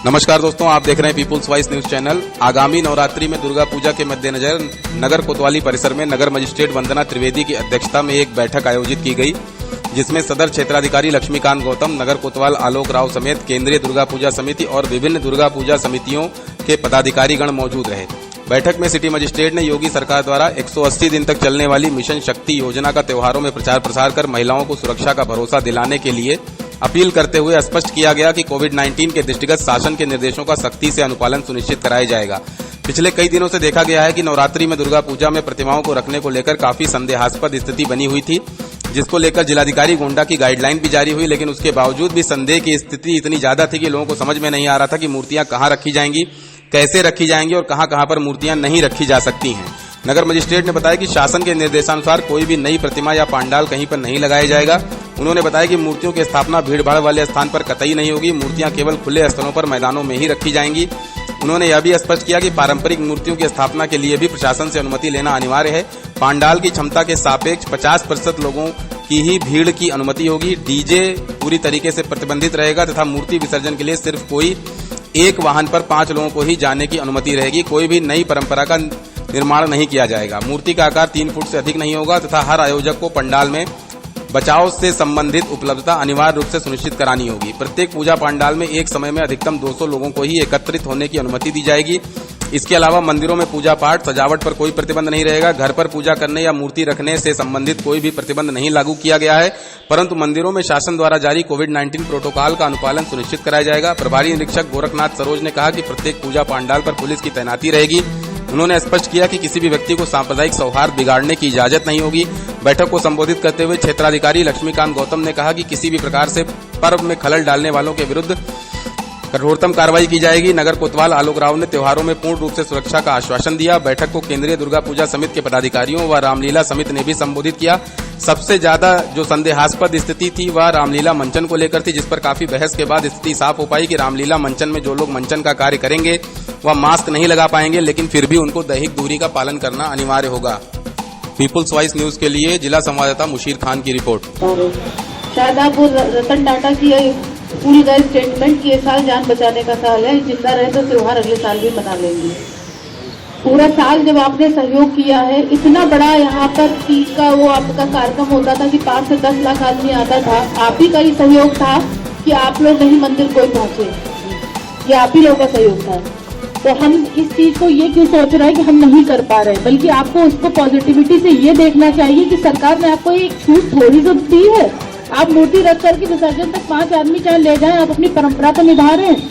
नमस्कार दोस्तों, आप देख रहे हैं पीपुल्स वॉइस न्यूज चैनल। आगामी नवरात्रि में दुर्गा पूजा के मद्देनजर नगर कोतवाली परिसर में नगर मजिस्ट्रेट वंदना त्रिवेदी की अध्यक्षता में एक बैठक आयोजित की गई, जिसमें सदर क्षेत्राधिकारी लक्ष्मीकांत गौतम, नगर कोतवाल आलोक राव समेत केंद्रीय दुर्गा पूजा समिति और विभिन्न दुर्गा पूजा समितियों के पदाधिकारीगण मौजूद रहे। बैठक में सिटी मजिस्ट्रेट ने योगी सरकार द्वारा 180 दिन तक चलने वाली मिशन शक्ति योजना का त्योहारों में प्रचार प्रसार कर महिलाओं को सुरक्षा का भरोसा दिलाने के लिए अपील करते हुए स्पष्ट किया गया कि कोविड-19 के दृष्टिगत शासन के निर्देशों का सख्ती से अनुपालन सुनिश्चित कराया जाएगा। पिछले कई दिनों से देखा गया है कि नवरात्रि में दुर्गा पूजा में प्रतिमाओं को रखने को लेकर काफी संदेहास्पद स्थिति बनी हुई थी, जिसको लेकर जिलाधिकारी गोंडा की गाइडलाइन भी जारी हुई, लेकिन उसके बावजूद भी संदेह की स्थिति इतनी ज्यादा थी कि लोगों को समझ में नहीं आ रहा था कि मूर्तियां कहां रखी जाएंगी, कैसे रखी जाएंगी और कहां पर मूर्तियां नहीं रखी जा सकती हैं। नगर मजिस्ट्रेट ने बताया कि शासन के निर्देशानुसार कोई भी नई प्रतिमा या पांडाल कहीं पर नहीं लगाया जाएगा। उन्होंने बताया कि मूर्तियों की स्थापना भीड़भाड़ वाले स्थान पर कतई नहीं होगी, मूर्तियां केवल खुले स्थलों पर मैदानों में ही रखी जाएंगी। उन्होंने यह भी स्पष्ट किया कि पारंपरिक मूर्तियों की स्थापना के लिए भी प्रशासन से अनुमति लेना अनिवार्य है। पांडाल की क्षमता के सापेक्ष 50% लोगों की ही भीड़ की अनुमति होगी। डीजे पूरी तरीके से प्रतिबंधित रहेगा तथा मूर्ति विसर्जन के लिए सिर्फ कोई एक वाहन पर 5 लोगों को ही जाने की अनुमति रहेगी। कोई भी नई परंपरा का निर्माण नहीं किया जाएगा। मूर्ति का आकार 3 फुट से अधिक नहीं होगा तथा हर आयोजक को पंडाल में बचाव से संबंधित उपलब्धता अनिवार्य रूप से सुनिश्चित करानी होगी। प्रत्येक पूजा पंडाल में एक समय में अधिकतम 200 लोगों को ही एकत्रित होने की अनुमति दी जाएगी। इसके अलावा मंदिरों में पूजा पाठ सजावट पर कोई प्रतिबंध नहीं रहेगा। घर पर पूजा करने या मूर्ति रखने से संबंधित कोई भी प्रतिबंध नहीं लागू किया गया है, परंतु मंदिरों में शासन द्वारा जारी कोविड-19 प्रोटोकॉल का अनुपालन सुनिश्चित कराया जाएगा। प्रभारी निरीक्षक गोरखनाथ सरोज ने कहा कि प्रत्येक पूजा पंडाल पर पुलिस की तैनाती रहेगी। उन्होंने स्पष्ट किया कि किसी भी व्यक्ति को सांप्रदायिक सौहार्द बिगाड़ने की इजाजत नहीं होगी। बैठक को संबोधित करते हुए क्षेत्राधिकारी लक्ष्मीकांत गौतम ने कहा कि किसी भी प्रकार से पर्व में खलल डालने वालों के विरुद्ध कठोरतम कार्रवाई की जाएगी। नगर कोतवाल आलोक राव ने त्योहारों में पूर्ण रूप से सुरक्षा का आश्वासन दिया। बैठक को केंद्रीय दुर्गा पूजा समिति के पदाधिकारियों व रामलीला समिति ने भी संबोधित किया। सबसे ज्यादा जो संदेहास्पद स्थिति थी वह रामलीला मंचन को लेकर थी, जिस पर काफी बहस के बाद स्थिति साफ हो पाई कि रामलीला मंचन में जो लोग मंचन का कार्य करेंगे वह मास्क नहीं लगा पाएंगे, लेकिन फिर भी उनको दैहिक दूरी का पालन करना अनिवार्य होगा। पीपुल्स वॉइस न्यूज के लिए जिला संवाददाता मुशीर खान की रिपोर्ट। शायद आप वो रतन टाटा की पूरी गए स्टेटमेंट कि ये साल जान बचाने का साल है, जिंदा रहे तो त्योहार अगले साल भी मना लेंगे। पूरा साल जब आपने सहयोग किया है, इतना बड़ा यहाँ पर तीज का वो आपका कार्यक्रम होता था कि 5 से 10 लाख आदमी आता था, आप ही का ही सहयोग था कि आप लोग नहीं मंदिर कोई पहुंचे, ये आप ही लोगों का सहयोग था। तो हम इस चीज को ये क्यों सोच रहे हैं कि हम नहीं कर पा रहे, बल्कि आपको उसको पॉजिटिविटी से ये देखना चाहिए कि सरकार ने आपको एक छूट थोड़ी सी दी है। आप मूर्ति रख करके विसर्जन तक 5 आदमी चाहे ले जाएं, आप अपनी परंपरा तो निभा रहे हैं।